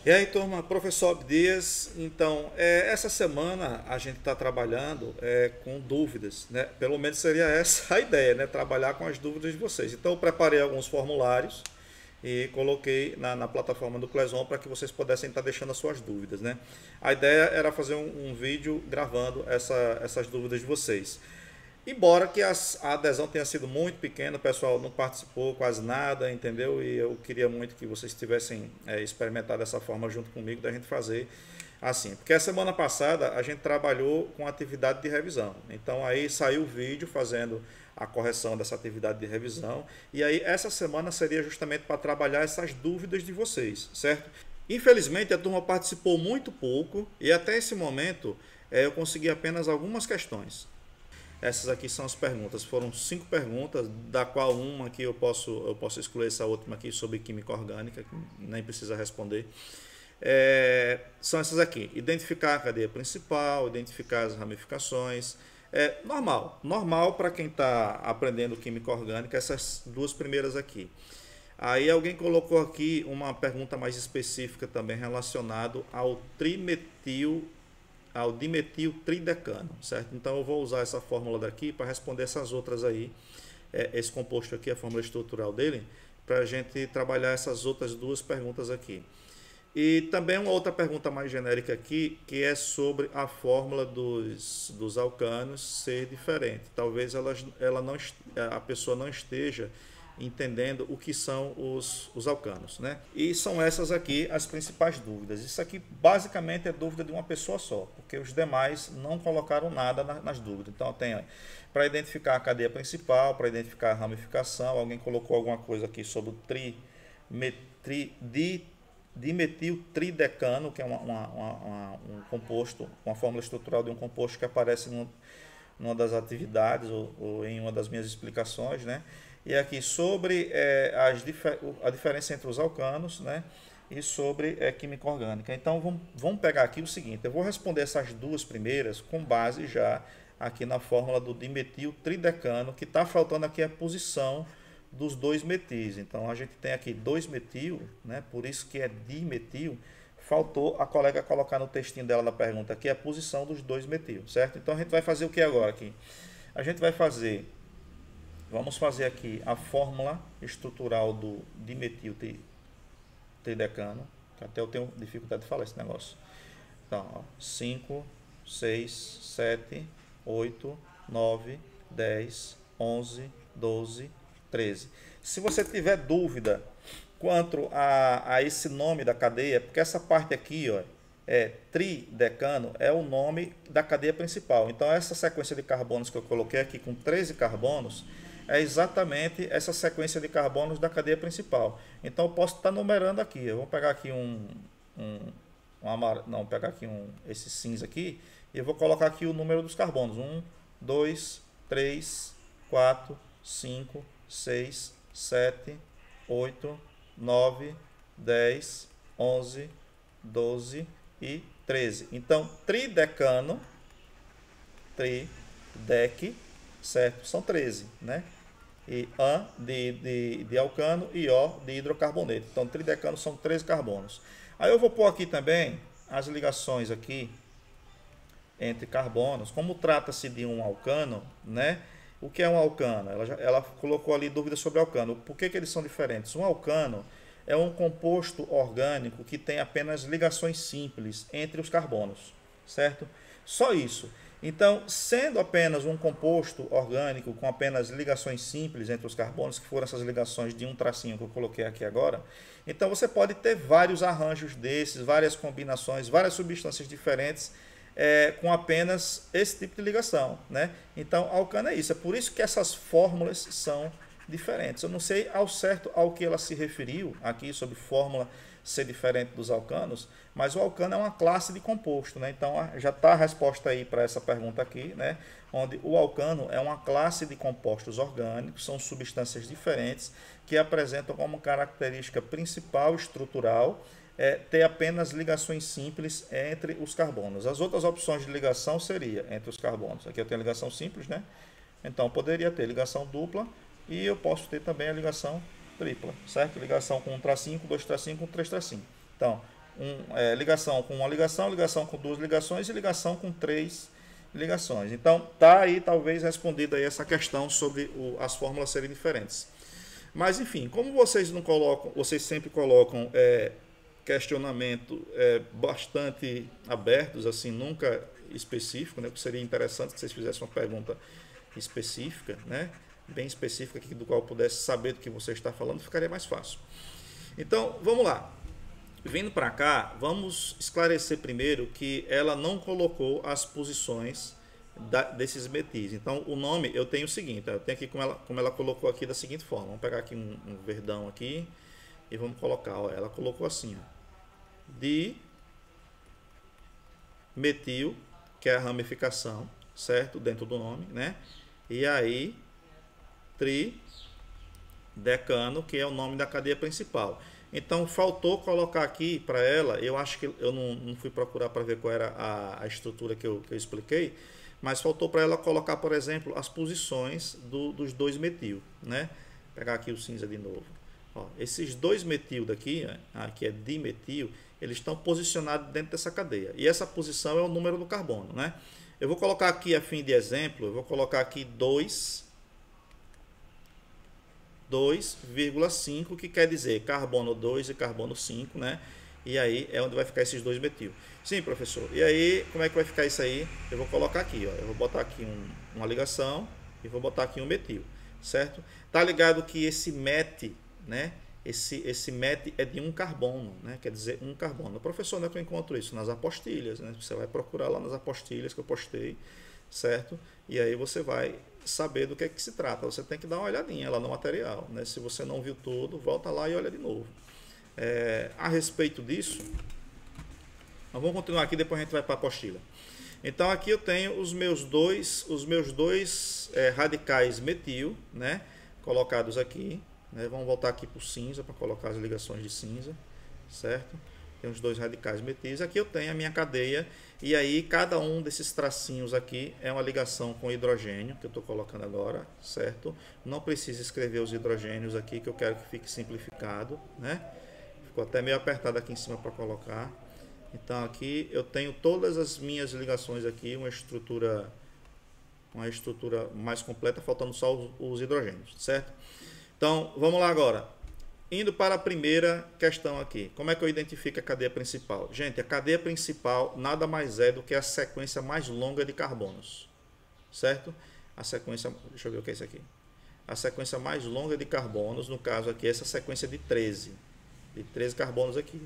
E aí, turma, professor Abdias. Então, essa semana a gente está trabalhando com dúvidas, né? Pelo menos seria essa a ideia, né? Trabalhar com as dúvidas de vocês. Então, eu preparei alguns formulários e coloquei na plataforma do Classroom para que vocês pudessem estar deixando as suas dúvidas, né? A ideia era fazer um vídeo gravando essas dúvidas de vocês. Embora que a adesão tenha sido muito pequena, o pessoal não participou quase nada, entendeu? E eu queria muito que vocês tivessem experimentado dessa forma junto comigo, da gente fazer assim. Porque a semana passada a gente trabalhou com atividade de revisão. Então aí saiu o vídeo fazendo a correção dessa atividade de revisão. E aí essa semana seria justamente para trabalhar essas dúvidas de vocês, certo? Infelizmente a turma participou muito pouco e até esse momento eu consegui apenas algumas questões. Essas aqui são as perguntas. Foram 5 perguntas, da qual uma aqui eu posso excluir essa última aqui sobre química orgânica, que nem precisa responder. São essas aqui. Identificar a cadeia principal, identificar as ramificações. Normal para quem está aprendendo química orgânica, essas duas primeiras aqui. Aí alguém colocou aqui uma pergunta mais específica também relacionado ao dimetiltridecano, certo? Então eu vou usar essa fórmula daqui para responder essas outras aí, esse composto aqui, a fórmula estrutural dele, para a gente trabalhar essas outras duas perguntas aqui. E também uma outra pergunta mais genérica aqui, que é sobre a fórmula dos alcanos ser diferente. Talvez a pessoa não esteja entendendo o que são os alcanos, né? E são essas aqui as principais dúvidas. Isso aqui basicamente é dúvida de uma pessoa só, porque os demais não colocaram nada nas dúvidas. Então tem para identificar a cadeia principal, para identificar a ramificação, alguém colocou alguma coisa aqui sobre o dimetiltridecano, que é um composto, uma fórmula estrutural de um composto que aparece numa das atividades ou em uma das minhas explicações, né? E aqui sobre a diferença entre os alcanos, né? E sobre química orgânica. Então vamos pegar aqui o seguinte: eu vou responder essas duas primeiras com base já aqui na fórmula do dimetiltridecano, que está faltando aqui a posição dos 2 metis. Então a gente tem aqui 2 metil, né? Por isso que é dimetil. Faltou a colega colocar no textinho dela da pergunta aqui a posição dos 2 metil, certo? Então a gente vai fazer o que agora aqui? A gente vai fazer, vamos fazer aqui a fórmula estrutural do dimetiltridecano, que até eu tenho dificuldade de falar esse negócio. Então, ó, 5, 6, 7, 8, 9, 10, 11, 12, 13. Se você tiver dúvida quanto a esse nome da cadeia, porque essa parte aqui, ó, tridecano, é o nome da cadeia principal. Então essa sequência de carbonos que eu coloquei aqui com 13 carbonos é exatamente essa sequência de carbonos da cadeia principal. Então eu posso estar numerando aqui. Eu vou pegar aqui esse cinza aqui, e eu vou colocar aqui o número dos carbonos: 1, 2, 3, 4, 5, 6, 7, 8, 9, 10, 11, 12 e 13. Então, tridecano, certo? São 13, né? E an de alcano e O de hidrocarboneto. Então, tridecano são 13 carbonos. Aí eu vou pôr aqui também as ligações aqui entre carbonos. Como trata-se de um alcano, né? O que é um alcano? Ela colocou ali dúvidas sobre alcano. Por que eles são diferentes? Um alcano é um composto orgânico que tem apenas ligações simples entre os carbonos, certo? Só isso. Então, sendo apenas um composto orgânico com apenas ligações simples entre os carbonos, que foram essas ligações de um tracinho que eu coloquei aqui agora, então você pode ter vários arranjos desses, várias combinações, várias substâncias diferentes, com apenas esse tipo de ligação, né? Então, alcano é isso. É por isso que essas fórmulas são diferentes. Eu não sei ao certo ao que ela se referiu aqui sobre fórmula ser diferente dos alcanos, mas o alcano é uma classe de composto, né? Então já está a resposta aí para essa pergunta aqui, né? Onde o alcano é uma classe de compostos orgânicos, são substâncias diferentes que apresentam como característica principal estrutural ter apenas ligações simples entre os carbonos. As outras opções de ligação seria entre os carbonos. Aqui eu tenho a ligação simples, né? Então poderia ter ligação dupla e eu posso ter também a ligação tripla, certo? Ligação com um tracinho, com dois tracinhos, com três tracinhos. Então, ligação com uma ligação, ligação com duas ligações e ligação com três ligações. Então, tá aí talvez respondida aí essa questão sobre as fórmulas serem diferentes. Mas enfim, como vocês não colocam, vocês sempre colocam questionamento bastante abertos, assim, nunca específico, né? Porque seria interessante que vocês fizessem uma pergunta específica, né? Bem específica, do qual eu pudesse saber do que você está falando, ficaria mais fácil. Então, vamos lá. Vindo para cá, vamos esclarecer primeiro que ela não colocou as posições desses metis. Então, o nome, eu tenho o seguinte, eu tenho aqui como ela colocou aqui da seguinte forma. Vamos pegar aqui um verdão aqui e vamos colocar, ó, ela colocou assim, ó, dimetil, que é a ramificação, certo? Dentro do nome, né? E aí, tridecano, que é o nome da cadeia principal. Então, faltou colocar aqui para ela, eu acho que eu não fui procurar para ver qual era a estrutura que eu expliquei, mas faltou para ela colocar, por exemplo, as posições dos dois metil, né? Vou pegar aqui o cinza de novo. Ó, esses dois metil daqui, que é dimetil, eles estão posicionados dentro dessa cadeia. E essa posição é o número do carbono, né? Eu vou colocar aqui, a fim de exemplo, eu vou colocar aqui 2,5, que quer dizer carbono 2 e carbono 5, né? E aí é onde vai ficar esses dois metil. Sim, professor. E aí, como é que vai ficar isso aí? Eu vou colocar aqui, ó. Eu vou botar aqui uma ligação e vou botar aqui um metil, certo? Tá ligado que esse met, né? Esse met é de um carbono, né? Quer dizer, um carbono. Professor, onde é que eu encontro isso? Nas apostilhas, né? Você vai procurar lá nas apostilhas que eu postei, certo? E aí você vai saber do que é que se trata. Você tem que dar uma olhadinha lá no material, né? Se você não viu tudo, volta lá e olha de novo. A respeito disso, nós vamos continuar aqui, depois a gente vai para a apostila. Então aqui eu tenho os meus dois radicais metil, né? Colocados aqui, né? Vamos voltar aqui para o cinza para colocar as ligações de cinza, certo? Tem os dois radicais metis. Aqui eu tenho a minha cadeia e aí cada um desses tracinhos aqui é uma ligação com hidrogênio que eu estou colocando agora, certo? Não precisa escrever os hidrogênios aqui, que eu quero que fique simplificado, né? Ficou até meio apertado aqui em cima para colocar. Então aqui eu tenho todas as minhas ligações aqui, uma estrutura mais completa, faltando só os hidrogênios, certo? Então vamos lá agora. Indo para a primeira questão aqui. Como é que eu identifico a cadeia principal? Gente, a cadeia principal nada mais é do que a sequência mais longa de carbonos, certo? A sequência, deixa eu ver o que é isso aqui. A sequência mais longa de carbonos, no caso aqui, essa sequência de 13 carbonos aqui,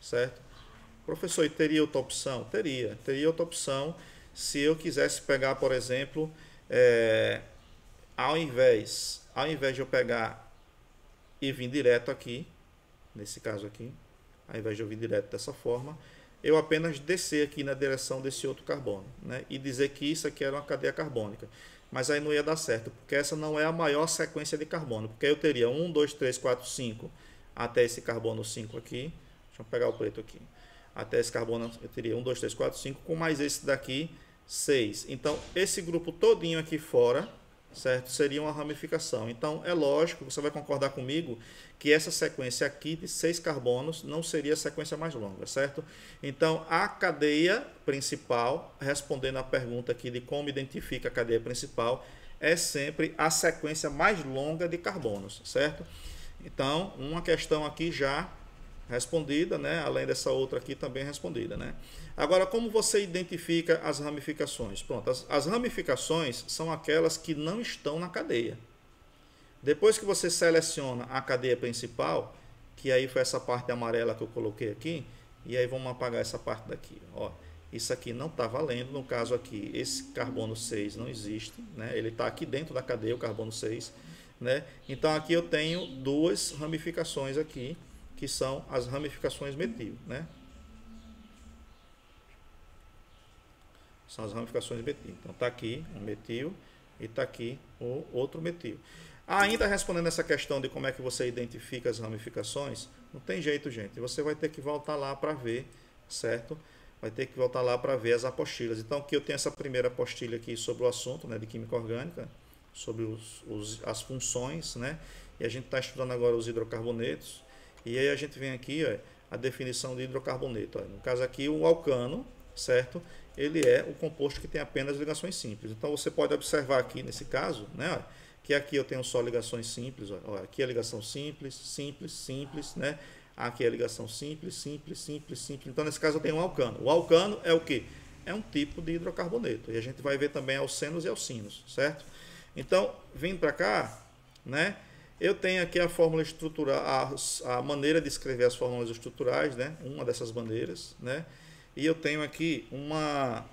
certo? Professor, e teria outra opção? Teria outra opção se eu quisesse pegar, por exemplo, ao invés de eu pegar e vir direto aqui, nesse caso aqui, ao invés de eu vir direto dessa forma, eu apenas descer aqui na direção desse outro carbono, né? E dizer que isso aqui era uma cadeia carbônica. Mas aí não ia dar certo, porque essa não é a maior sequência de carbono, porque aí eu teria 1, 2, 3, 4, 5 até esse carbono 5 aqui. Deixa eu pegar o preto aqui. Até esse carbono eu teria 1, 2, 3, 4, 5, com mais esse daqui, 6. Então, esse grupo todinho aqui fora, certo? Seria uma ramificação. Então, é lógico, você vai concordar comigo, que essa sequência aqui de 6 carbonos não seria a sequência mais longa, certo? Então, a cadeia principal, respondendo à pergunta aqui de como identifica a cadeia principal, é sempre a sequência mais longa de carbonos, certo? Então, uma questão aqui já respondida, né? Além dessa outra aqui também respondida, né? Agora, como você identifica as ramificações? Pronto, as ramificações são aquelas que não estão na cadeia. Depois que você seleciona a cadeia principal, que aí foi essa parte amarela que eu coloquei aqui, e aí vamos apagar essa parte daqui, ó. Isso aqui não está valendo, no caso aqui, esse carbono 6 não existe, né? Ele está aqui dentro da cadeia, o carbono 6, né? Então aqui eu tenho duas ramificações aqui, que são as ramificações metil, né? São as ramificações metil. Então está aqui um metil e está aqui o outro metil. Ainda respondendo essa questão de como é que você identifica as ramificações, não tem jeito, gente. Você vai ter que voltar lá para ver, certo? Vai ter que voltar lá para ver as apostilas. Então aqui eu tenho essa primeira apostilha aqui sobre o assunto, né, de química orgânica, sobre as funções, né? E a gente está estudando agora os hidrocarbonetos. E aí a gente vem aqui, ó, a definição de hidrocarboneto. Olha, no caso aqui, o alcano, certo? Ele é o composto que tem apenas ligações simples. Então, você pode observar aqui, nesse caso, né, que aqui eu tenho só ligações simples. Olha, aqui é ligação simples, simples, simples, né? Aqui é ligação simples, simples, simples, simples. Então, nesse caso, eu tenho um alcano. O alcano é o quê? É um tipo de hidrocarboneto. E a gente vai ver também alcenos e alcinos, certo? Então, vindo para cá, né? Eu tenho aqui a fórmula estrutural, a maneira de escrever as fórmulas estruturais, né? Uma dessas bandeiras, né? E eu tenho aqui umas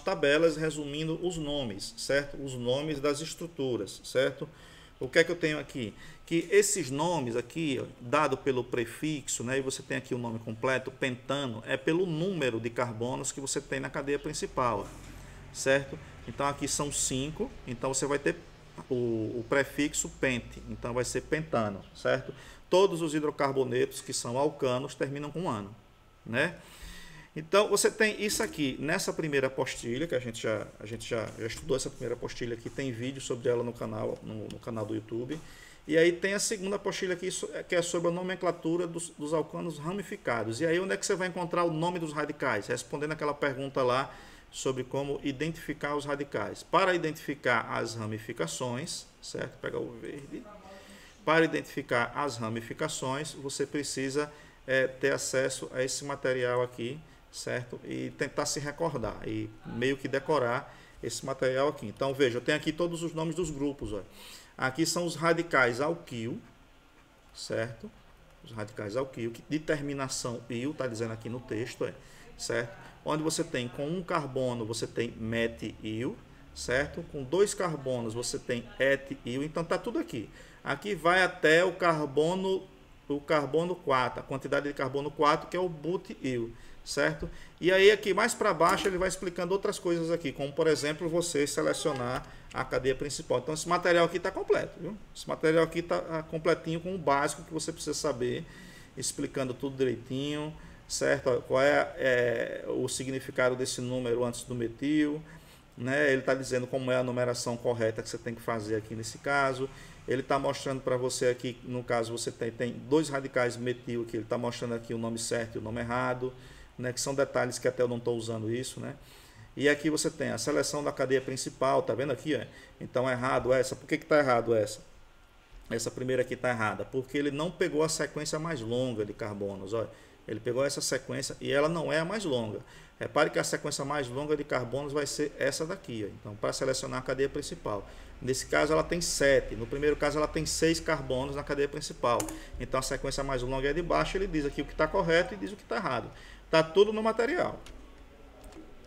tabelas resumindo os nomes, certo? Os nomes das estruturas, certo? O que é que eu tenho aqui? Que esses nomes aqui, ó, dado pelo prefixo, né? E você tem aqui o nome completo, pentano, é pelo número de carbonos que você tem na cadeia principal, certo? Então aqui são 5, então você vai ter o prefixo pente, então vai ser pentano, certo? Todos os hidrocarbonetos que são alcanos terminam com ano, né? Então você tem isso aqui nessa primeira apostilha, que a gente já estudou essa primeira apostilha aqui, tem vídeo sobre ela no canal do YouTube. E aí tem a segunda apostilha aqui, que é sobre a nomenclatura dos alcanos ramificados. E aí onde é que você vai encontrar o nome dos radicais? Respondendo aquela pergunta lá sobre como identificar os radicais. Para identificar as ramificações, certo? Pega o verde. Para identificar as ramificações, você precisa ter acesso a esse material aqui, certo? E tentar se recordar e meio que decorar esse material aqui. Então, veja, eu tenho aqui todos os nomes dos grupos. Ó. Aqui são os radicais alquil, certo? Os radicais alquil, que de terminação il, está dizendo aqui no texto, certo? Onde você tem com um carbono, você tem metil, certo? Com 2 carbonos, você tem etil. Então, está tudo aqui. Aqui vai até o carbono 4, a quantidade de carbono 4, que é o butil, certo? E aí aqui mais para baixo ele vai explicando outras coisas aqui, como por exemplo você selecionar a cadeia principal. Então esse material aqui está completo, viu? Esse material aqui está completinho com o básico que você precisa saber, explicando tudo direitinho, certo? Qual é o significado desse número antes do metil, né? Ele está dizendo como é a numeração correta que você tem que fazer aqui nesse caso. Ele está mostrando para você aqui, no caso você tem 2 radicais metil aqui, ele está mostrando aqui o nome certo e o nome errado, né, que são detalhes que até eu não estou usando isso, né? E aqui você tem a seleção da cadeia principal, tá vendo aqui? Ó? Então é errado essa. Por que está errado essa? Essa primeira aqui está errada, porque ele não pegou a sequência mais longa de carbonos. Olha. Ele pegou essa sequência e ela não é a mais longa. Repare que a sequência mais longa de carbonos vai ser essa daqui. Ó. Então, para selecionar a cadeia principal. Nesse caso, ela tem 7. No primeiro caso, ela tem 6 carbonos na cadeia principal. Então, a sequência mais longa é de baixo. Ele diz aqui o que está correto e diz o que está errado. Está tudo no material.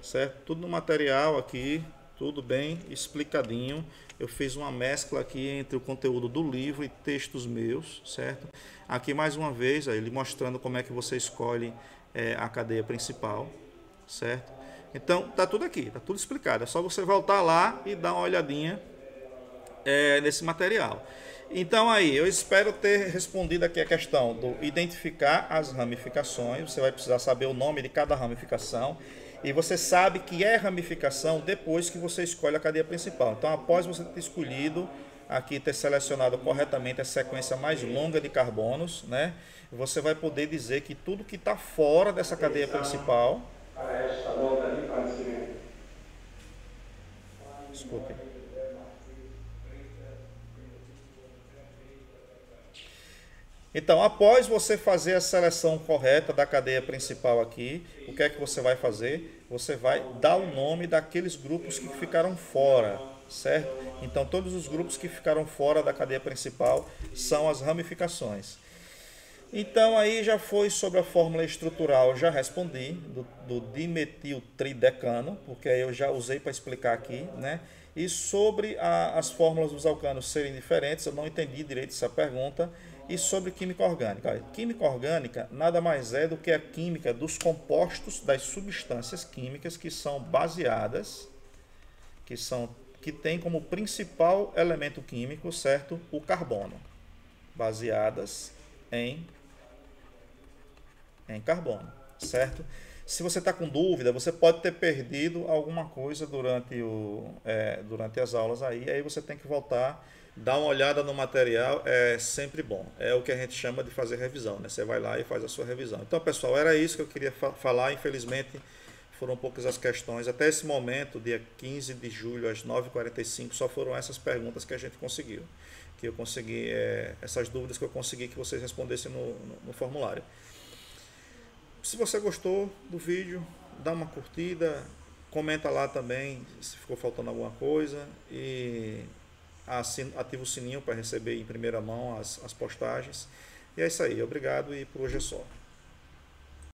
Certo? Tudo no material aqui. Tudo bem explicadinho. Eu fiz uma mescla aqui entre o conteúdo do livro e textos meus, certo? Aqui mais uma vez, ó, ele mostrando como é que você escolhe a cadeia principal, certo? Então, tá tudo aqui, tá tudo explicado. É só você voltar lá e dar uma olhadinha nesse material. Então aí, eu espero ter respondido aqui a questão do identificar as ramificações. Você vai precisar saber o nome de cada ramificação. E você sabe que é ramificação depois que você escolhe a cadeia principal. Então, após você ter escolhido, aqui ter selecionado corretamente a sequência mais longa de carbonos, né? Você vai poder dizer que tudo que está fora dessa cadeia principal... Desculpe. Então, após você fazer a seleção correta da cadeia principal aqui, o que é que você vai fazer? Você vai dar o nome daqueles grupos que ficaram fora, certo? Então, todos os grupos que ficaram fora da cadeia principal são as ramificações. Então, aí já foi sobre a fórmula estrutural, já respondi, do dimetiltridecano, porque aí eu já usei para explicar aqui, né? E sobre as fórmulas dos alcanos serem diferentes, eu não entendi direito essa pergunta. E sobre química orgânica. Química orgânica nada mais é do que a química dos compostos das substâncias químicas que são baseadas, que tem como principal elemento químico, certo, o carbono, baseadas em carbono, certo? Se você está com dúvida, você pode ter perdido alguma coisa durante as aulas aí você tem que voltar Dar uma olhada no material é sempre bom. É o que a gente chama de fazer revisão, né? Você vai lá e faz a sua revisão. Então, pessoal, era isso que eu queria falar. Infelizmente, foram poucas as questões. Até esse momento, dia 15 de julho, às 9h45, só foram essas perguntas que a gente conseguiu. Que eu consegui, essas dúvidas que eu consegui que vocês respondessem no formulário. Se você gostou do vídeo, dá uma curtida, comenta lá também se ficou faltando alguma coisa e ativa o sininho para receber em primeira mão as postagens. E é isso aí, obrigado e por hoje é só.